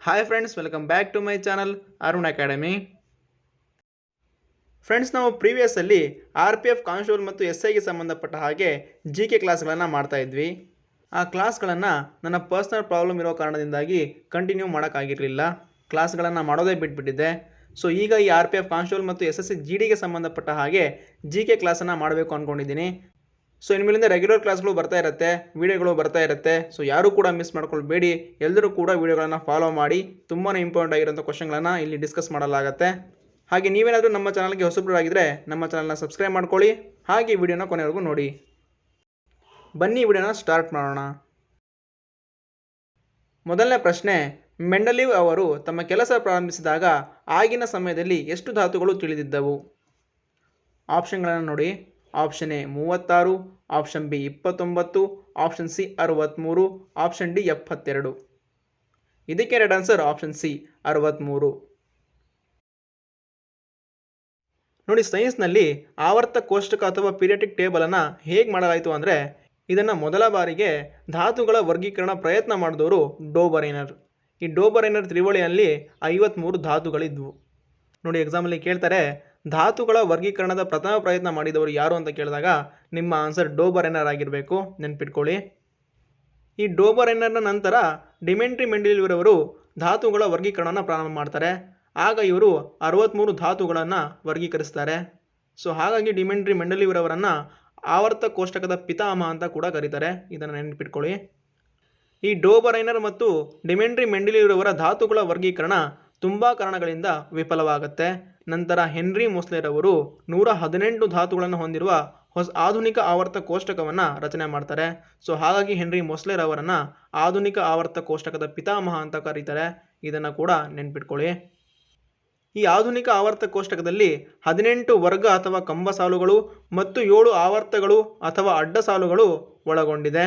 Hi friends, welcome back to my channel Arun academy. Friends, ನಾವು ಪ್ರೀವಿಯಸ್ಸಲ್ಲಿ RPF constable ಮತ್ತು SIಗೆ ಸಂಬಂಧಪಟ್ಟ ಹಾಗೆ GK ಕ್ಲಾಸ್ಗಳನ್ನು ಮಾಡ್ತಾ ಇದ್ವಿ. ಆ ಕ್ಲಾಸ್ಗಳನ್ನು ನನ್ನ ಪರ್ಸ್ನಲ್ ಪ್ರಾಬ್ಲಮ್ ಇರೋ ಕಾರಣದಿಂದಾಗಿ ಕಂಟಿನ್ಯೂ ಮಾಡೋಕ್ಕಾಗಿರಲಿಲ್ಲ. ಕ್ಲಾಸ್ಗಳನ್ನು ಮಾಡೋದೇ ಬಿಟ್ಬಿಟ್ಟಿದ್ದೆ. ಸೊ ಈಗ ಈ RPF ಕಾನ್ಸ್ಟೇಬಲ್ ಮತ್ತು SSC GDಗೆ ಸಂಬಂಧಪಟ್ಟ ಹಾಗೆ GK ಕ್ಲಾಸನ್ನು ಮಾಡಬೇಕು ಅಂದ್ಕೊಂಡಿದ್ದೀನಿ. ಸೊ ಇನ್ಮೇಲಿಂದ ರೆಗ್ಯುಲರ್ ಕ್ಲಾಸ್ಗಳು ಬರ್ತಾ ಇರುತ್ತೆ, ವೀಡಿಯೋಗಳು ಬರ್ತಾ ಇರುತ್ತೆ. ಸೊ ಯಾರೂ ಕೂಡ ಮಿಸ್ ಮಾಡ್ಕೊಳ್ಬೇಡಿ, ಎಲ್ಲರೂ ಕೂಡ ವೀಡಿಯೋಗಳನ್ನು ಫಾಲೋ ಮಾಡಿ. ತುಂಬಾ ಇಂಪಾರ್ಟೆಂಟ್ ಆಗಿರೋಂಥ ಕ್ವಶನ್ಗಳನ್ನು ಇಲ್ಲಿ ಡಿಸ್ಕಸ್ ಮಾಡಲಾಗುತ್ತೆ. ಹಾಗೆ ನೀವೇನಾದರೂ ನಮ್ಮ ಚಾನಲ್ಗೆ ಹೊಸಬರಾಗಿದ್ದರೆ ನಮ್ಮ ಚಾನಲ್ನ ಸಬ್ಸ್ಕ್ರೈಬ್ ಮಾಡ್ಕೊಳ್ಳಿ, ಹಾಗೆ ವಿಡಿಯೋನ ಕೊನೆವರೆಗೂ ನೋಡಿ. ಬನ್ನಿ ವಿಡಿಯೋನ ಸ್ಟಾರ್ಟ್ ಮಾಡೋಣ. ಮೊದಲನೇ ಪ್ರಶ್ನೆ, ಮೆಂಡಲೀವ್ ಅವರು ತಮ್ಮ ಕೆಲಸ ಪ್ರಾರಂಭಿಸಿದಾಗ ಆಗಿನ ಸಮಯದಲ್ಲಿ ಎಷ್ಟು ಧಾತುಗಳು ತಿಳಿದಿದ್ದವು? ಆಪ್ಷನ್ಗಳನ್ನು ನೋಡಿ. Option A 36, option B 29, option C 63, option D 72. ಇದಕ್ಕೆ ರೈಟ್ ಆನ್ಸರ್ ಆಪ್ಷನ್ ಸಿ 63. ನೋಡಿ, ಸೈನ್ಸ್ನಲ್ಲಿ ಆವರ್ತ ಕೋಷ್ಟಕ ಅಥವಾ ಪೀರಿಯಾಡಿಕ್ ಟೇಬಲನ್ನು ಹೇಗೆ ಮಾಡಲಾಯಿತು ಅಂದರೆ, ಇದನ್ನು ಮೊದಲ ಬಾರಿಗೆ ಧಾತುಗಳ ವರ್ಗೀಕರಣ ಪ್ರಯತ್ನ ಮಾಡಿದವರು ಡೋಬರೈನರ್. ಈ ಡೋಬರೈನರ್ ತ್ರಿವಳಿಯಲ್ಲಿ 53 ಧಾತುಗಳಿದ್ವು. ನೋಡಿ, ಎಕ್ಸಾಮಲ್ಲಿ ಕೇಳ್ತಾರೆ ಧಾತುಗಳ ವರ್ಗೀಕರಣದ ಪ್ರಥಮ ಪ್ರಯತ್ನ ಮಾಡಿದವರು ಯಾರು ಅಂತ ಕೇಳಿದಾಗ ನಿಮ್ಮ ಆನ್ಸರ್ ಡೋಬರೈನರ್ ಆಗಿರಬೇಕು, ನೆನ್ಪಿಟ್ಕೊಳ್ಳಿ. ಈ ಡೋಬರೈನರ್ನ ನಂತರ ಡಿಮಿಟ್ರಿ ಮೆಂಡೆಲೀವ್ ಅವರು ಧಾತುಗಳ ವರ್ಗೀಕರಣನ ಪ್ರಾರಂಭ ಮಾಡ್ತಾರೆ. ಆಗ ಇವರು 63 ಧಾತುಗಳನ್ನು ವರ್ಗೀಕರಿಸ್ತಾರೆ. ಸೊ ಹಾಗಾಗಿ ಡಿಮಿಟ್ರಿ ಮೆಂಡೆಲೀವ್ ಅವರನ್ನು ಆವರ್ತ ಕೋಷ್ಟಕದ ಪಿತಾಮಹ ಅಂತ ಕೂಡ ಕರೀತಾರೆ. ಇದನ್ನು ನೆನ್ಪಿಟ್ಕೊಳ್ಳಿ. ಈ ಡೋಬರೈನರ್ ಮತ್ತು ಡಿಮಿಟ್ರಿ ಮೆಂಡೆಲೀವ್ ಅವರ ಧಾತುಗಳ ವರ್ಗೀಕರಣ ತುಂಬ ಕಾರಣಗಳಿಂದ ವಿಫಲವಾಗುತ್ತೆ. ನಂತರ ಹೆನ್ರಿ ಮೊಸ್ಲೆರ್ ಅವರು 118 ಧಾತುಗಳನ್ನು ಹೊಂದಿರುವ ಹೊಸ ಆಧುನಿಕ ಆವರ್ತ ಕೋಷ್ಟಕವನ್ನು ರಚನೆ ಮಾಡ್ತಾರೆ. ಸೊ ಹಾಗಾಗಿ ಹೆನ್ರಿ ಮೊಸ್ಲೆರ್ ಅವರನ್ನು ಆಧುನಿಕ ಆವರ್ತ ಕೋಷ್ಟಕದ ಪಿತಾಮಹ ಅಂತ ಕರೀತಾರೆ. ಇದನ್ನು ಕೂಡ ನೆನ್ಪಿಟ್ಕೊಳ್ಳಿ. ಈ ಆಧುನಿಕ ಆವರ್ತ ಕೋಷ್ಟಕದಲ್ಲಿ 18 ವರ್ಗ ಅಥವಾ ಕಂಬ ಸಾಲುಗಳು ಮತ್ತು 7 ಆವರ್ತಗಳು ಅಥವಾ ಅಡ್ಡ ಸಾಲುಗಳು ಒಳಗೊಂಡಿದೆ.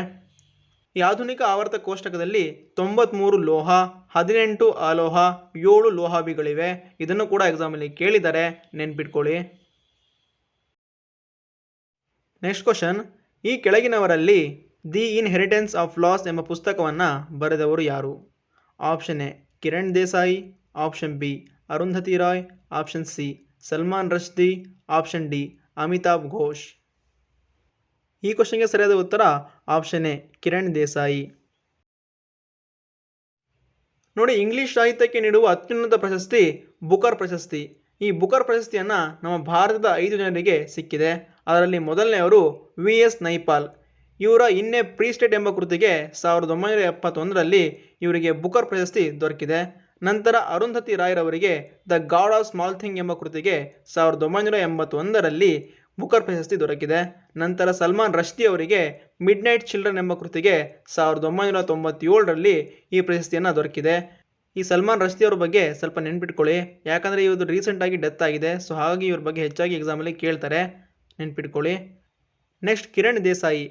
ಈ ಆಧುನಿಕ ಆವರ್ತ ಕೋಷ್ಟಕದಲ್ಲಿ 93 ಲೋಹ, 18 ಅಲೋಹ, 7 ಲೋಹಾಭಿಗಳಿವೆ. ಇದನ್ನು ಕೂಡ ಎಕ್ಸಾಮಲ್ಲಿ ಕೇಳಿದ್ದಾರೆ, ನೆನ್ಪಿಟ್ಕೊಳ್ಳಿ. ನೆಕ್ಸ್ಟ್ ಕ್ವಶನ್, ಈ ಕೆಳಗಿನವರಲ್ಲಿ ದಿ ಇನ್ಹೆರಿಟೆನ್ಸ್ ಆಫ್ ಲಾಸ್ ಎಂಬ ಪುಸ್ತಕವನ್ನು ಬರೆದವರು ಯಾರು? Option A Kiran Desai, option B Arundhati Roy, option C Salman Rushdie, option D Amitav Ghosh. ಈ ಕ್ವಶನ್ಗೆ ಸರಿಯಾದ ಉತ್ತರ ಆಪ್ಷನ್ ಎ ಕಿರಣ್ ದೇಸಾಯಿ. ನೋಡಿ, ಇಂಗ್ಲಿಷ್ ಸಾಹಿತ್ಯಕ್ಕೆ ನೀಡುವ ಅತ್ಯುನ್ನತ ಪ್ರಶಸ್ತಿ ಬುಕರ್ ಪ್ರಶಸ್ತಿ. ಈ ಬುಕರ್ ಪ್ರಶಸ್ತಿಯನ್ನು ನಮ್ಮ ಭಾರತದ 5 ಜನರಿಗೆ ಸಿಕ್ಕಿದೆ. ಅದರಲ್ಲಿ ಮೊದಲನೆಯವರು VS ನೈಪಾಲ್. ಇವರ ಇನ್ನೆ ಪ್ರೀಸ್ಟೇಟ್ ಎಂಬ ಕೃತಿಗೆ 1971ರಲ್ಲಿ ಇವರಿಗೆ ಬುಕರ್ ಪ್ರಶಸ್ತಿ ದೊರಕಿದೆ. ನಂತರ ಅರುಂಧತಿ ರಾಯ್ರವರಿಗೆ the God of small thing ಎಂಬ ಕೃತಿಗೆ 1981ರಲ್ಲಿ ಬುಕರ್ ಪ್ರಶಸ್ತಿ ದೊರಕಿದೆ. ನಂತರ ಸಲ್ಮಾನ್ ರಶ್ದಿ ಅವರಿಗೆ ಮಿಡ್ ನೈಟ್ ಚಿಲ್ಡ್ರನ್ ಎಂಬ ಕೃತಿಗೆ 1997ರಲ್ಲಿ ಈ ಪ್ರಶಸ್ತಿಯನ್ನು ದೊರಕಿದೆ. ಈ ಸಲ್ಮಾನ್ ರಶ್ದಿ ಅವ್ರ ಬಗ್ಗೆ ಸ್ವಲ್ಪ ನೆನ್ಪಿಟ್ಕೊಳ್ಳಿ, ಯಾಕಂದರೆ ಇವರು ರೀಸೆಂಟಾಗಿ ಡೆತ್ ಆಗಿದೆ. ಸೊ ಹಾಗಾಗಿ ಇವ್ರ ಬಗ್ಗೆ ಹೆಚ್ಚಾಗಿ ಎಕ್ಸಾಮಲ್ಲಿ ಕೇಳ್ತಾರೆ, ನೆನ್ಪಿಟ್ಕೊಳ್ಳಿ. Next Kiran Desai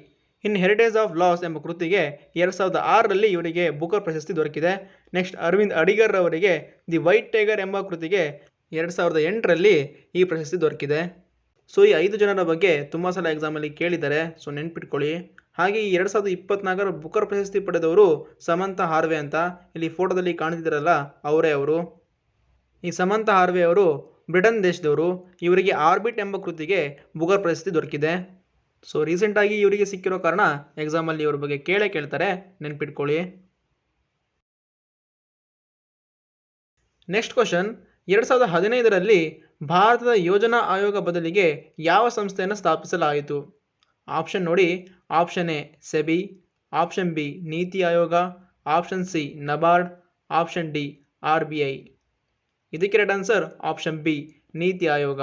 inheritance of loss ಎಂಬ ಕೃತಿಗೆ 2006ರಲ್ಲಿ ಇವರಿಗೆ ಬುಕರ್ ಪ್ರಶಸ್ತಿ ದೊರಕಿದೆ. ನೆಕ್ಸ್ಟ್ ಅರವಿಂದ್ ಅಡಿಗರ್ ಅವರಿಗೆ ದಿ ವೈಟ್ ಟೈಗರ್ ಎಂಬ ಕೃತಿಗೆ 2008ರಲ್ಲಿ ಈ ಪ್ರಶಸ್ತಿ ದೊರಕಿದೆ. ಸೊ ಈ 5 ಜನರ ಬಗ್ಗೆ ತುಂಬ ಸಲ ಎಕ್ಸಾಮಲ್ಲಿ ಕೇಳಿದ್ದಾರೆ, ಸೊ ನೆನ್ಪಿಟ್ಕೊಳ್ಳಿ. ಹಾಗೆ ಈ 2024ರ ಬುಕರ್ ಪ್ರಶಸ್ತಿ ಪಡೆದವರು ಸಮಂತಾ ಹಾರ್ವೆ ಅಂತ. ಇಲ್ಲಿ ಫೋಟೋದಲ್ಲಿ ಕಾಣ್ತಿದ್ದಾರಲ್ಲ, ಅವರೇ ಅವರು. ಈ ಸಮಂತಾ ಹಾರ್ವೆ ಅವರು ಬ್ರಿಟನ್ ದೇಶದವರು. ಇವರಿಗೆ ಆರ್ಬಿಟ್ ಎಂಬ ಕೃತಿಗೆ ಬುಕರ್ ಪ್ರಶಸ್ತಿ ದೊರಕಿದೆ. ಸೊ ರೀಸೆಂಟಾಗಿ ಇವರಿಗೆ ಸಿಕ್ಕಿರೋ ಕಾರಣ ಎಕ್ಸಾಮಲ್ಲಿ ಇವ್ರ ಬಗ್ಗೆ ಕೇಳ್ತಾರೆ, ನೆನ್ಪಿಟ್ಕೊಳ್ಳಿ. ನೆಕ್ಸ್ಟ್ ಕ್ವಶನ್, 2015ರಲ್ಲಿ ಭಾರತದ ಯೋಜನಾ ಆಯೋಗ ಬದಲಿಗೆ ಯಾವ ಸಂಸ್ಥೆಯನ್ನು ಸ್ಥಾಪಿಸಲಾಯಿತು? ಆಪ್ಷನ್ ನೋಡಿ. Option A SEBI, option B NITI Aayog, option C NABARD, option D RBI. ಇದಕ್ಕೆ right answer option B NITI Aayog.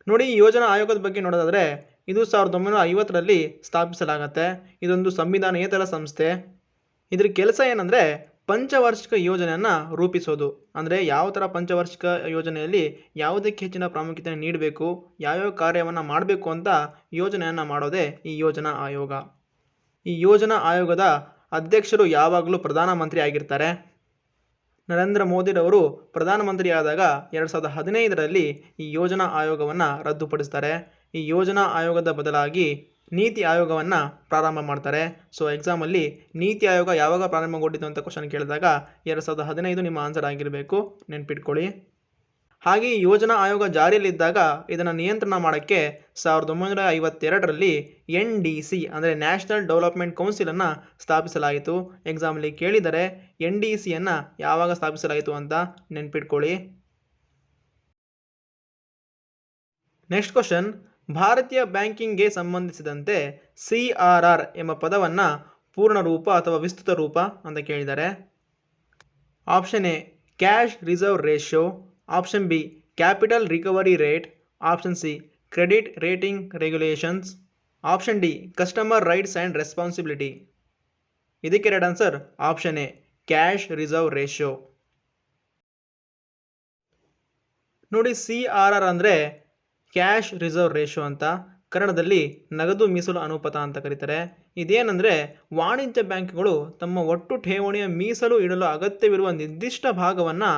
ನೋಡಿ, ಈ ಯೋಜನಾ ಆಯೋಗದ ಬಗ್ಗೆ ನೋಡೋದಾದರೆ ಇದು 1950ರಲ್ಲಿ ಸ್ಥಾಪಿಸಲಾಗತ್ತೆ. ಇದೊಂದು ಸಂವಿಧಾನೇತರ ಸಂಸ್ಥೆ. ಇದ್ರ ಕೆಲಸ ಏನಂದರೆ ಪಂಚವಾರ್ಷಿಕ ಯೋಜನೆಯನ್ನು ರೂಪಿಸೋದು. ಅಂದರೆ ಯಾವ ಥರ ಪಂಚವಾರ್ಷಿಕ ಯೋಜನೆಯಲ್ಲಿ ಯಾವುದಕ್ಕೆ ಹೆಚ್ಚಿನ ಪ್ರಾಮುಖ್ಯತೆ ನೀಡಬೇಕು, ಯಾವ್ಯಾವ ಕಾರ್ಯವನ್ನು ಮಾಡಬೇಕು ಅಂತ ಯೋಜನೆಯನ್ನು ಮಾಡೋದೇ ಈ ಯೋಜನಾ ಆಯೋಗ. ಈ ಯೋಜನಾ ಆಯೋಗದ ಅಧ್ಯಕ್ಷರು ಯಾವಾಗಲೂ ಪ್ರಧಾನಮಂತ್ರಿ ಆಗಿರ್ತಾರೆ. ನರೇಂದ್ರ ಮೋದಿರವರು ಪ್ರಧಾನಮಂತ್ರಿ ಆದಾಗ 2015ರಲ್ಲಿ ಈ ಯೋಜನಾ ಆಯೋಗವನ್ನು ರದ್ದುಪಡಿಸ್ತಾರೆ. ಈ ಯೋಜನಾ ಆಯೋಗದ ಬದಲಾಗಿ ನೀತಿ ಆಯೋಗವನ್ನು ಪ್ರಾರಂಭ ಮಾಡ್ತಾರೆ. ಸೊ ಎಕ್ಸಾಮಲ್ಲಿ ನೀತಿ ಆಯೋಗ ಯಾವಾಗ ಪ್ರಾರಂಭಗೊಂಡಿತು ಅಂತ ಕ್ವಶನ್ ಕೇಳಿದಾಗ 2015 ನಿಮ್ಮ ಆನ್ಸರ್ ಆಗಿರಬೇಕು, ನೆನ್ಪಿಟ್ಕೊಳ್ಳಿ. ಹಾಗೆ ಈ ಯೋಜನಾ ಆಯೋಗ ಜಾರಿಯಲ್ಲಿದ್ದಾಗ ಇದನ್ನು ನಿಯಂತ್ರಣ ಮಾಡೋಕ್ಕೆ 1952ರಲ್ಲಿ NDC ಅಂದರೆ ನ್ಯಾಷನಲ್ ಡೆವಲಪ್ಮೆಂಟ್ ಕೌನ್ಸಿಲನ್ನು ಸ್ಥಾಪಿಸಲಾಯಿತು. ಎಕ್ಸಾಮಲ್ಲಿ ಕೇಳಿದರೆ NDCಯನ್ನು ಯಾವಾಗ ಸ್ಥಾಪಿಸಲಾಯಿತು ಅಂತ ನೆನ್ಪಿಟ್ಕೊಳ್ಳಿ. ನೆಕ್ಸ್ಟ್ ಕ್ವಶನ್, ಭಾರತೀಯ ಬ್ಯಾಂಕಿಂಗ್ಗೆ ಸಂಬಂಧಿಸಿದಂತೆ CRR ಎಂಬ ಪದವನ್ನು ಪೂರ್ಣ ರೂಪ ಅಥವಾ ವಿಸ್ತೃತ ರೂಪ ಅಂತ ಕೇಳಿದ್ದಾರೆ. Option A cash reserve ratio, option B capital recovery rate, option C credit rating regulations, option D customer rights and responsibility. ಇದಕ್ಕೆ right answer option A cash reserve ratio. ನೋಡಿ, CRR ಅಂದರೆ ಕ್ಯಾಶ್ ರಿಸರ್ವ್ ರೇಷಿಯೋ ಅಂತ, ಕನ್ನಡದಲ್ಲಿ ನಗದು ಮೀಸಲು ಅನುಪಾತ ಅಂತ ಕರೀತಾರೆ. ಇದೇನೆಂದರೆ ವಾಣಿಜ್ಯ ಬ್ಯಾಂಕ್ಗಳು ತಮ್ಮ ಒಟ್ಟು ಠೇವಣಿಯ ಮೀಸಲು ಇಡಲು ಅಗತ್ಯವಿರುವ ನಿರ್ದಿಷ್ಟ ಭಾಗವನ್ನು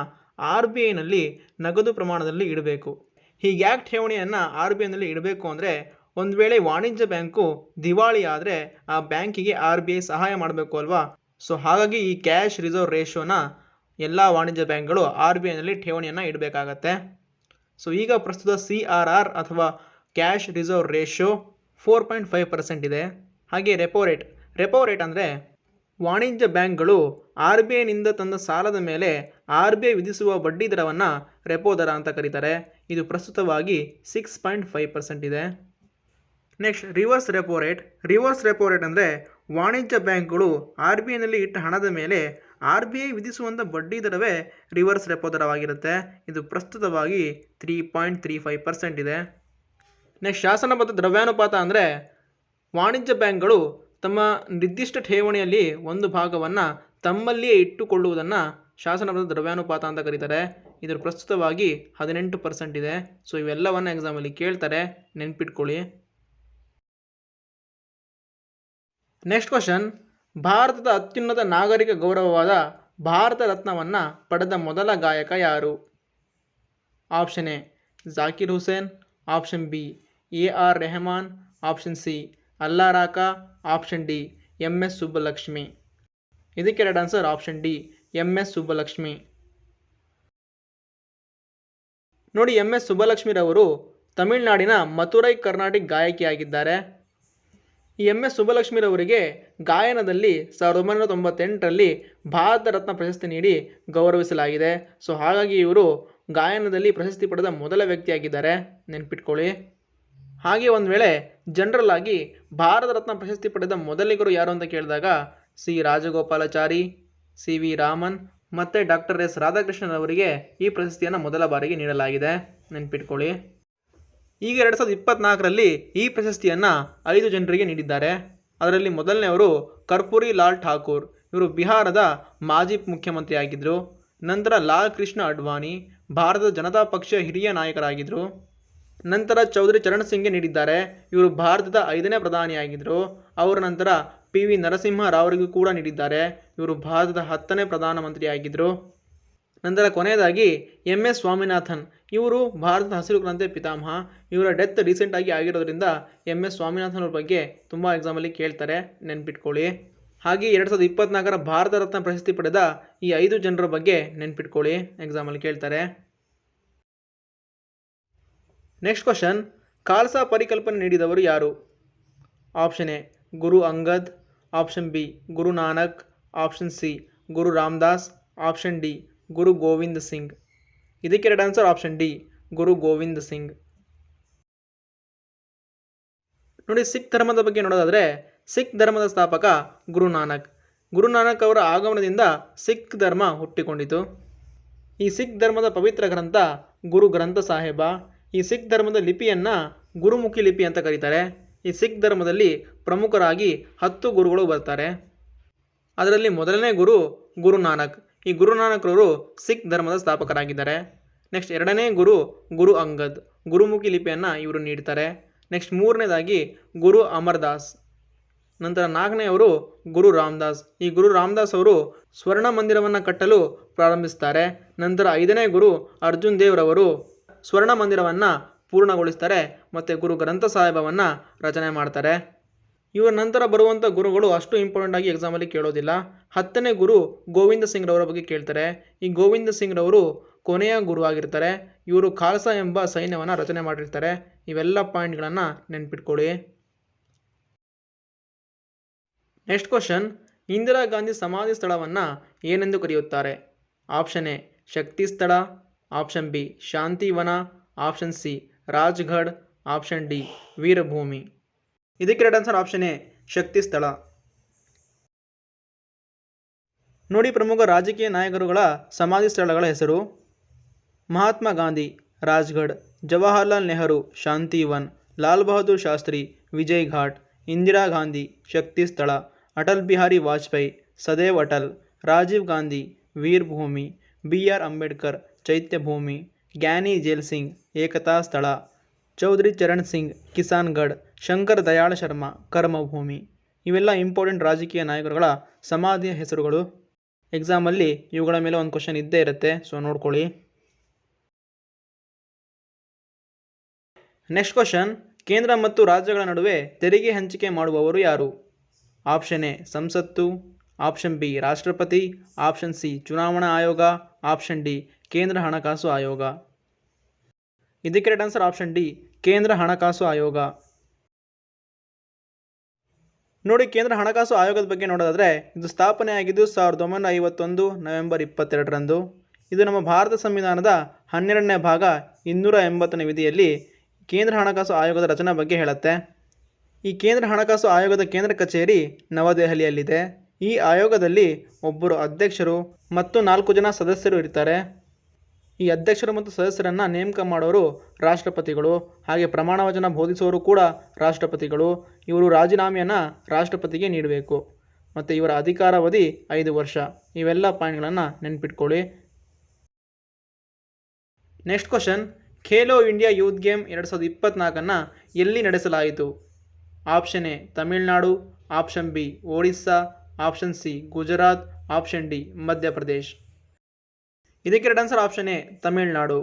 RBIನಲ್ಲಿ ನಗದು ಪ್ರಮಾಣದಲ್ಲಿ ಇಡಬೇಕು. ಹೀಗ್ಯಾಕೆ ಠೇವಣಿಯನ್ನು RBIನಲ್ಲಿ ಇಡಬೇಕು ಅಂದರೆ, ಒಂದು ವೇಳೆ ವಾಣಿಜ್ಯ ಬ್ಯಾಂಕು ದಿವಾಳಿ ಆದರೆ ಆ ಬ್ಯಾಂಕಿಗೆ RBI ಸಹಾಯ ಮಾಡಬೇಕು ಅಲ್ವಾ. ಸೊ ಹಾಗಾಗಿ ಈ ಕ್ಯಾಶ್ ರಿಸರ್ವ್ ರೇಷಿಯೋನ ಎಲ್ಲ ವಾಣಿಜ್ಯ ಬ್ಯಾಂಕ್ಗಳು RBIನಲ್ಲಿ ಠೇವಣಿಯನ್ನು ಇಡಬೇಕಾಗತ್ತೆ. ಸೊ ಈಗ ಪ್ರಸ್ತುತ CRR ಅಥವಾ ಕ್ಯಾಶ್ ರಿಸರ್ವ್ ರೇಷಿಯೋ 4.5% ಇದೆ. ಹಾಗೆ ರೆಪೋ ರೇಟ್ ಅಂದರೆ ವಾಣಿಜ್ಯ ಬ್ಯಾಂಕ್ಗಳು RBIನಿಂದ ತಂದ ಸಾಲದ ಮೇಲೆ RBI ವಿಧಿಸುವ ಬಡ್ಡಿ ದರವನ್ನು ರೆಪೋ ದರ ಅಂತ ಕರೀತಾರೆ. ಇದು ಪ್ರಸ್ತುತವಾಗಿ 6.5% ಇದೆ. ನೆಕ್ಸ್ಟ್ ರಿವರ್ಸ್ ರೆಪೋ ರೇಟ್ ಅಂದರೆ ವಾಣಿಜ್ಯ ಬ್ಯಾಂಕ್ಗಳು RBIನಲ್ಲಿ ಇಟ್ಟ ಹಣದ ಮೇಲೆ RBI ವಿಧಿಸುವಂಥ ಬಡ್ಡಿ ದರವೇ ರಿವರ್ಸ್ ರೆಪೋ ದರವಾಗಿರುತ್ತೆ. ಇದು ಪ್ರಸ್ತುತವಾಗಿ 3.35% ಇದೆ. ನೆಕ್ಸ್ಟ್ ಶಾಸನಬದ್ಧ ದ್ರವ್ಯಾನುಪಾತ ಅಂದರೆ ವಾಣಿಜ್ಯ ಬ್ಯಾಂಕ್ಗಳು ತಮ್ಮ ನಿರ್ದಿಷ್ಟ ಠೇವಣಿಯಲ್ಲಿ ಒಂದು ಭಾಗವನ್ನು ತಮ್ಮಲ್ಲಿಯೇ ಇಟ್ಟುಕೊಳ್ಳುವುದನ್ನು ಶಾಸನಬದ್ಧ ದ್ರವ್ಯಾನುಪಾತ ಅಂತ ಕರೀತಾರೆ. ಇದರ ಪ್ರಸ್ತುತವಾಗಿ 18% ಇದೆ. ಸೊ ಇವೆಲ್ಲವನ್ನು ಎಕ್ಸಾಮಲ್ಲಿ ಕೇಳ್ತಾರೆ, ನೆನ್ಪಿಟ್ಕೊಳ್ಳಿ. ನೆಕ್ಸ್ಟ್ ಕ್ವಶನ್, ಭಾರತದ ಅತ್ಯುನ್ನತ ನಾಗರಿಕ ಗೌರವವಾದ ಭಾರತ ರತ್ನವನ್ನು ಪಡೆದ ಮೊದಲ ಗಾಯಕ ಯಾರು? Option A Zakir Hussain, option B AR Rahman, option C Alla Rakha, option D MS Subbalakshmi. ಇದಕ್ಕೆ right answer option D MS Subbalakshmi. ನೋಡಿ, MS ಸುಬ್ಬಲಕ್ಷ್ಮಿರವರು ತಮಿಳುನಾಡಿನ ಮಥುರೈ ಕರ್ನಾಟಿಕ್ ಗಾಯಕಿಯಾಗಿದ್ದಾರೆ. ಈ MS ಸುಬ್ಬಲಕ್ಷ್ಮಿರವರಿಗೆ ಗಾಯನದಲ್ಲಿ 1998ರಲ್ಲಿ ಭಾರತ ರತ್ನ ಪ್ರಶಸ್ತಿ ನೀಡಿ ಗೌರವಿಸಲಾಗಿದೆ. ಸೊ ಹಾಗಾಗಿ ಇವರು ಗಾಯನದಲ್ಲಿ ಪ್ರಶಸ್ತಿ ಪಡೆದ ಮೊದಲ ವ್ಯಕ್ತಿಯಾಗಿದ್ದಾರೆ, ನೆನ್ಪಿಟ್ಕೊಳ್ಳಿ. ಹಾಗೆ ಒಂದು ವೇಳೆ ಜನರಲ್ ಆಗಿ ಭಾರತ ರತ್ನ ಪ್ರಶಸ್ತಿ ಪಡೆದ ಮೊದಲಿಗರು ಯಾರು ಅಂತ ಕೇಳಿದಾಗ ಸಿ ರಾಜಗೋಪಾಲಾಚಾರಿ, CV ರಾಮನ್ ಮತ್ತು ಡಾಕ್ಟರ್ S ರಾಧಾಕೃಷ್ಣನ್ ಅವರಿಗೆ ಈ ಪ್ರಶಸ್ತಿಯನ್ನು ಮೊದಲ ಬಾರಿಗೆ ನೀಡಲಾಗಿದೆ, ನೆನ್ಪಿಟ್ಕೊಳ್ಳಿ. ಈಗ 2024ರಲ್ಲಿ ಈ ಪ್ರಶಸ್ತಿಯನ್ನು 5 ಜನರಿಗೆ ನೀಡಿದ್ದಾರೆ. ಅದರಲ್ಲಿ ಮೊದಲನೆಯವರು ಕರ್ಪೂರಿ ಲಾಲ್ ಠಾಕೂರ್, ಇವರು ಬಿಹಾರದ ಮಾಜಿ ಮುಖ್ಯಮಂತ್ರಿ ಆಗಿದ್ದರು. ನಂತರ ಲಾಲ್ ಕೃಷ್ಣ ಅಡ್ವಾಣಿ, ಭಾರತದ ಜನತಾ ಪಕ್ಷ ಹಿರಿಯ ನಾಯಕರಾಗಿದ್ದರು. ನಂತರ ಚೌಧರಿ ಚರಣ್ ಸಿಂಗ್ಗೆ ನೀಡಿದ್ದಾರೆ, ಇವರು ಭಾರತದ 5ನೇ ಪ್ರಧಾನಿಯಾಗಿದ್ದರು. ಅವರ ನಂತರ PV ನರಸಿಂಹ ರಾವ್ರಿಗೂ ಕೂಡ ನೀಡಿದ್ದಾರೆ, ಇವರು ಭಾರತದ 10ನೇ ಪ್ರಧಾನಮಂತ್ರಿಯಾಗಿದ್ದರು. ನಂತರ ಕೊನೆಯದಾಗಿ MS ಸ್ವಾಮಿನಾಥನ್, ಇವರು ಭಾರತದ ಹಸಿರು ಕ್ರಾಂತಿಯ ಪಿತಾಮಹ. ಇವರ ಡೆತ್ ರೀಸೆಂಟಾಗಿ ಆಗಿರೋದ್ರಿಂದ MS ಸ್ವಾಮಿನಾಥನ್ ಅವ್ರ ಬಗ್ಗೆ ತುಂಬ ಎಕ್ಸಾಮಲ್ಲಿ ಕೇಳ್ತಾರೆ, ನೆನ್ಪಿಟ್ಕೊಳ್ಳಿ. ಹಾಗೆ 2024ರ ಭಾರತ ರತ್ನ ಪ್ರಶಸ್ತಿ ಪಡೆದ ಈ 5 ಜನರ ಬಗ್ಗೆ ನೆನ್ಪಿಟ್ಕೊಳ್ಳಿ, ಎಕ್ಸಾಮಲ್ಲಿ ಕೇಳ್ತಾರೆ. ನೆಕ್ಸ್ಟ್ ಕ್ವಶನ್, ಖಾಲ್ಸಾ ಪರಿಕಲ್ಪನೆ ನೀಡಿದವರು ಯಾರು? Option A Guru Angad, option B Guru Nanak, option C Guru Ramdas, option D Guru Gobind Singh. ಇದಕ್ಕೆ right answer option D Guru Gobind Singh. ನೋಡಿ, ಸಿಖ್ ಧರ್ಮದ ಬಗ್ಗೆ ನೋಡೋದಾದರೆ ಸಿಖ್ ಧರ್ಮದ ಸ್ಥಾಪಕ ಗುರು ನಾನಕ್ ಅವರ ಆಗಮನದಿಂದ ಸಿಖ್ ಧರ್ಮ ಹುಟ್ಟಿಕೊಂಡಿತು. ಈ ಸಿಖ್ ಧರ್ಮದ ಪವಿತ್ರ ಗ್ರಂಥ ಗುರು ಗ್ರಂಥ ಸಾಹೇಬ. ಈ ಸಿಖ್ ಧರ್ಮದ ಲಿಪಿಯನ್ನು ಗುರುಮುಖಿ ಲಿಪಿ ಅಂತ ಕರೀತಾರೆ. ಈ ಸಿಖ್ ಧರ್ಮದಲ್ಲಿ ಪ್ರಮುಖರಾಗಿ 10 ಗುರುಗಳು ಬರ್ತಾರೆ. ಅದರಲ್ಲಿ ಮೊದಲನೇ ಗುರು ನಾನಕ್. ಈ ಗುರು ನಾನಕ್ರವರು ಸಿಖ್ ಧರ್ಮದ ಸ್ಥಾಪಕರಾಗಿದ್ದಾರೆ. ನೆಕ್ಸ್ಟ್ ಎರಡನೇ ಗುರು ಅಂಗದ್, ಗುರುಮುಖಿ ಲಿಪಿಯನ್ನು ಇವರು ನೀಡ್ತಾರೆ. ನೆಕ್ಸ್ಟ್ ಮೂರನೇದಾಗಿ ಗುರು ಅಮರ್ದಾಸ್. ನಂತರ 4ನೇಯವರು ಗುರು ರಾಮದಾಸ್. ಈ ಗುರು ರಾಮದಾಸ್ ಅವರು ಸ್ವರ್ಣ ಮಂದಿರವನ್ನು ಕಟ್ಟಲು ಪ್ರಾರಂಭಿಸ್ತಾರೆ. ನಂತರ 5ನೇ ಗುರು ಅರ್ಜುನ್ ದೇವ್ರವರು ಸ್ವರ್ಣ ಮಂದಿರವನ್ನು ಪೂರ್ಣಗೊಳಿಸ್ತಾರೆ ಮತ್ತು ಗುರು ಗ್ರಂಥ ಸಾಹೇಬವನ್ನು ರಚನೆ ಮಾಡ್ತಾರೆ. ಇವರ ನಂತರ ಬರುವಂಥ ಗುರುಗಳು ಅಷ್ಟು ಇಂಪಾರ್ಟೆಂಟ್ ಆಗಿ ಎಕ್ಸಾಮಲ್ಲಿ ಕೇಳೋದಿಲ್ಲ. 10ನೇ ಗುರು ಗೋವಿಂದ ಸಿಂಗ್ ರವರ ಬಗ್ಗೆ ಕೇಳ್ತಾರೆ. ಈ ಗೋವಿಂದ ಸಿಂಗ್ ರವರು ಕೊನೆಯ ಗುರು ಆಗಿರ್ತಾರೆ. ಇವರು ಖಾಲ್ಸಾ ಎಂಬ ಸೈನ್ಯವನ್ನು ರಚನೆ ಮಾಡಿರ್ತಾರೆ. ಇವೆಲ್ಲ ಪಾಯಿಂಟ್ಗಳನ್ನು ನೆನ್ಪಿಟ್ಕೊಳ್ಳಿ. ನೆಕ್ಸ್ಟ್ ಕ್ವಶನ್, ಇಂದಿರಾ ಗಾಂಧಿ ಸಮಾಧಿ ಸ್ಥಳವನ್ನು ಏನೆಂದು ಕರೆಯುತ್ತಾರೆ? Option A Shakti Sthal, option B Shantivan, option C Rajghat, option D Veerbhoomi. ಇದಕ್ಕೆ right answer option A Shakti Sthal. ನೋಡಿ, ಪ್ರಮುಖ ರಾಜಕೀಯ ನಾಯಕರುಗಳ ಸಮಾಧಿ ಸ್ಥಳಗಳ ಹೆಸರು: ಮಹಾತ್ಮ ಗಾಂಧಿ ರಾಜ್ಘಡ್, ಜವಾಹರ್ಲಾಲ್ ನೆಹರು ಶಾಂತಿವನ್, ಲಾಲ್ ಬಹದ್ದೂರ್ ಶಾಸ್ತ್ರಿ ವಿಜಯ್ ಘಾಟ್, ಇಂದಿರಾ ಗಾಂಧಿ ಶಕ್ತಿ ಸ್ಥಳ, ಅಟಲ್ ಬಿಹಾರಿ ವಾಜಪೇಯಿ ಸದೈವ್ ಅಟಲ್, ರಾಜೀವ್ ಗಾಂಧಿ ವೀರಭೂಮಿ, BR ಅಂಬೇಡ್ಕರ್ ಚೈತ್ಯಭೂಮಿ, ಗ್ಯಾನಿ ಜೈಲ್ ಸಿಂಗ್ ಏಕತಾ ಸ್ಥಳ, ಚೌಧರಿ ಚರಣ್ ಸಿಂಗ್ ಕಿಸಾನ್ಗಢ್, ಶಂಕರ್ ದಯಾಳ್ ಶರ್ಮಾ ಕರ್ಮಭೂಮಿ. ಇವೆಲ್ಲ ಇಂಪಾರ್ಟೆಂಟ್ ರಾಜಕೀಯ ನಾಯಕರುಗಳ ಸಮಾಧಿಯ ಹೆಸರುಗಳು. ಎಕ್ಸಾಮಲ್ಲಿ ಇವುಗಳ ಮೇಲೆ ಒಂದು ಕ್ವಶನ್ ಇದ್ದೇ ಇರುತ್ತೆ, ಸೊ ನೋಡ್ಕೊಳ್ಳಿ. ನೆಕ್ಸ್ಟ್ ಕ್ವಶನ್, ಕೇಂದ್ರ ಮತ್ತು ರಾಜ್ಯಗಳ ನಡುವೆ ತೆರಿಗೆ ಹಂಚಿಕೆ ಮಾಡುವವರು ಯಾರು? ಆಪ್ಷನ್ ಎ ಸಂಸತ್ತು, ಆಪ್ಷನ್ ಬಿ ರಾಷ್ಟ್ರಪತಿ, ಆಪ್ಷನ್ ಸಿ ಚುನಾವಣಾ ಆಯೋಗ, ಆಪ್ಷನ್ ಡಿ ಕೇಂದ್ರ ಹಣಕಾಸು ಆಯೋಗ. ಇದಕ್ಕೆ ರೈಟ್ ಆನ್ಸರ್ ಆಪ್ಷನ್ ಡಿ ಕೇಂದ್ರ ಹಣಕಾಸು ಆಯೋಗ. ನೋಡಿ, ಕೇಂದ್ರ ಹಣಕಾಸು ಆಯೋಗದ ಬಗ್ಗೆ ನೋಡೋದಾದರೆ ಇದು ಸ್ಥಾಪನೆಯಾಗಿದ್ದು 1951 ನವೆಂಬರ್ 22ರಂದು. ಇದು ನಮ್ಮ ಭಾರತ ಸಂವಿಧಾನದ 12ನೇ ಭಾಗ 280ನೇ ವಿಧಿಯಲ್ಲಿ ಕೇಂದ್ರ ಹಣಕಾಸು ಆಯೋಗದ ರಚನಾ ಬಗ್ಗೆ ಹೇಳುತ್ತೆ. ಈ ಕೇಂದ್ರ ಹಣಕಾಸು ಆಯೋಗದ ಕೇಂದ್ರ ಕಚೇರಿ ನವದೆಹಲಿಯಲ್ಲಿದೆ. ಈ ಆಯೋಗದಲ್ಲಿ ಒಬ್ಬರು ಅಧ್ಯಕ್ಷರು ಮತ್ತು 4 ಜನ ಸದಸ್ಯರು ಇರ್ತಾರೆ. ಈ ಅಧ್ಯಕ್ಷರು ಮತ್ತು ಸದಸ್ಯರನ್ನು ನೇಮಕ ಮಾಡೋರು ರಾಷ್ಟ್ರಪತಿಗಳು. ಹಾಗೆ ಪ್ರಮಾಣ ವಚನ ಬೋಧಿಸುವವರು ಕೂಡ ರಾಷ್ಟ್ರಪತಿಗಳು. ಇವರು ರಾಜೀನಾಮೆಯನ್ನು ರಾಷ್ಟ್ರಪತಿಗೆ ನೀಡಬೇಕು ಮತ್ತು ಇವರ ಅಧಿಕಾರಾವಧಿ 5 ವರ್ಷ. ಇವೆಲ್ಲ ಪಾಯಿಂಟ್ಗಳನ್ನು ನೆನ್ಪಿಟ್ಕೊಳ್ಳಿ. Next question, Khelo India youth game 2024 ಎಲ್ಲಿ ನಡೆಸಲಾಯಿತು? Option A Tamil Nadu, option B Odisha, option C Gujarat, option D Madhya Pradesh. ಇದಕ್ಕೆ right answer option A Tamil Nadu.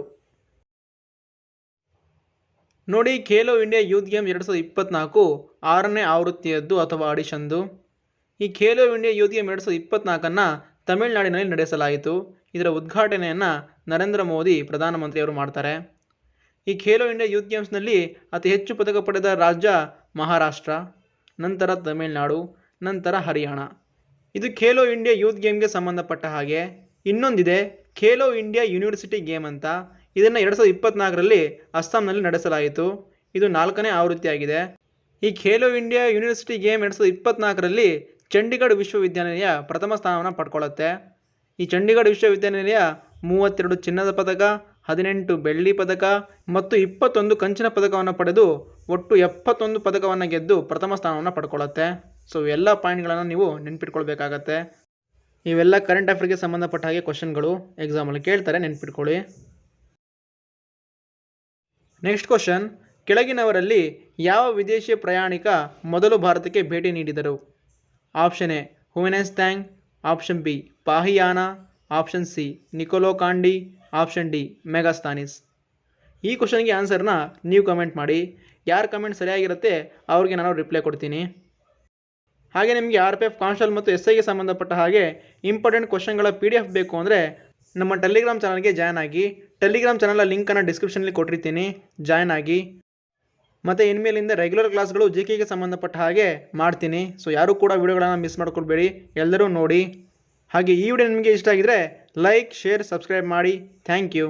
ನೋಡಿ, ಖೇಲೋ ಇಂಡಿಯಾ ಯೂತ್ ಗೇಮ್ 2024 6ನೇ ಆವೃತ್ತಿಯದ್ದು ಅಥವಾ ಅಡಿಷನ್ದು. ಈ ಖೇಲೋ ಇಂಡಿಯಾ ಯೂತ್ ಗೇಮ್ 2024 ತಮಿಳುನಾಡಿನಲ್ಲಿ ನಡೆಸಲಾಯಿತು. ಇದರ ಉದ್ಘಾಟನೆಯನ್ನು ನರೇಂದ್ರ ಮೋದಿ ಪ್ರಧಾನಮಂತ್ರಿಯವರು ಮಾಡ್ತಾರೆ. ಈ ಖೇಲೋ ಇಂಡಿಯಾ ಯೂತ್ ಗೇಮ್ಸ್ನಲ್ಲಿ ಅತಿ ಹೆಚ್ಚು ಪದಕ ಪಡೆದ ರಾಜ್ಯ ಮಹಾರಾಷ್ಟ್ರ, ನಂತರ ತಮಿಳುನಾಡು, ನಂತರ ಹರಿಯಾಣ. ಇದು ಖೇಲೋ ಇಂಡಿಯಾ ಯೂತ್ ಗೇಮ್ಗೆ ಸಂಬಂಧಪಟ್ಟ ಹಾಗೆ. ಇನ್ನೊಂದಿದೆ ಖೇಲೋ ಇಂಡಿಯಾ ಯೂನಿವರ್ಸಿಟಿ ಗೇಮ್ ಅಂತ. ಇದನ್ನು 2024ರಲ್ಲಿ ಅಸ್ಸಾಂನಲ್ಲಿ ನಡೆಸಲಾಯಿತು. ಇದು 4ನೇ ಆವೃತ್ತಿಯಾಗಿದೆ. ಈ ಖೇಲೋ ಇಂಡಿಯಾ ಯೂನಿವರ್ಸಿಟಿ ಗೇಮ್ 2024ರಲ್ಲಿ ಚಂಡೀಗಢ ವಿಶ್ವವಿದ್ಯಾನಿಲಯ ಪ್ರಥಮ ಸ್ಥಾನವನ್ನು ಪಡ್ಕೊಳ್ಳುತ್ತೆ. ಈ ಚಂಡೀಗಢ ವಿಶ್ವವಿದ್ಯಾನಿಲಯ 32 ಚಿನ್ನದ ಪದಕ, 18 ಬೆಳ್ಳಿ ಪದಕ ಮತ್ತು 21 ಕಂಚಿನ ಪದಕವನ್ನು ಪಡೆದು ಒಟ್ಟು 71 ಪದಕವನ್ನು ಗೆದ್ದು ಪ್ರಥಮ ಸ್ಥಾನವನ್ನು ಪಡ್ಕೊಳ್ಳುತ್ತೆ. ಸೊ ಎಲ್ಲ ಪಾಯಿಂಟ್ಗಳನ್ನು ನೀವು ನೆನ್ಪಿಟ್ಕೊಳ್ಬೇಕಾಗತ್ತೆ. ಇವೆಲ್ಲ ಕರೆಂಟ್ ಅಫೇರ್ಗೆ ಸಂಬಂಧಪಟ್ಟ ಹಾಗೆ ಕ್ವಶನ್ಗಳು ಎಕ್ಸಾಮಲ್ಲಿ ಕೇಳ್ತಾರೆ, ನೆನ್ಪಿಟ್ಕೊಳ್ಳಿ. ನೆಕ್ಸ್ಟ್ ಕ್ವಶನ್, ಕೆಳಗಿನವರಲ್ಲಿ ಯಾವ ವಿದೇಶಿ ಪ್ರಯಾಣಿಕ ಮೊದಲು ಭಾರತಕ್ಕೆ ಭೇಟಿ ನೀಡಿದರು? Option A Hiuen Tsang, option B Fahien, option C Niccolo Conti, option D Megasthenes. ಈ ಕ್ವಶನ್ಗೆ ಆನ್ಸರ್ನ ನೀವು ಕಮೆಂಟ್ ಮಾಡಿ. ಯಾರು ಕಮೆಂಟ್ ಸರಿಯಾಗಿರುತ್ತೆ ಅವ್ರಿಗೆ ನಾನು ರಿಪ್ಲೈ ಕೊಡ್ತೀನಿ. ಹಾಗೆ ನಿಮಗೆ RPF ಕಾನ್ಸ್ಟೇಬಲ್ ಮತ್ತು SIಗೆ ಸಂಬಂಧಪಟ್ಟ ಹಾಗೆ ಇಂಪಾರ್ಟೆಂಟ್ ಕ್ವಶನ್ಗಳ PDF ಬೇಕು ಅಂದರೆ ನಮ್ಮ ಟೆಲಿಗ್ರಾಮ್ ಚಾನಲ್ಗೆ ಜಾಯ್ನ್ ಆಗಿ. ಟೆಲಿಗ್ರಾಮ್ ಚಾನಲ್ ಲಿಂಕನ್ನು ಡಿಸ್ಕ್ರಿಪ್ಷನಲ್ಲಿ ಕೊಟ್ಟಿರ್ತೀನಿ, ಜಾಯ್ನ್ ಆಗಿ. ಮತ್ತು ಇನ್ಮೇಲಿಂದ ರೆಗ್ಯುಲರ್ ಕ್ಲಾಸ್ಗಳು GKಗೆ ಸಂಬಂಧಪಟ್ಟ ಹಾಗೆ ಮಾಡ್ತೀನಿ. ಸೊ ಯಾರೂ ಕೂಡ ವಿಡಿಯೋಗಳನ್ನು ಮಿಸ್ ಮಾಡ್ಕೊಳ್ಬೇಡಿ, ಎಲ್ಲರೂ ನೋಡಿ. ಹಾಗೆ ಈ ವಿಡಿಯೋ ನಿಮಗೆ ಇಷ್ಟ ಆಗಿದ್ರೆ ಲೈಕ್, ಶೇರ್, ಸಬ್ಸ್ಕ್ರೈಬ್ ಮಾಡಿ. Thank you.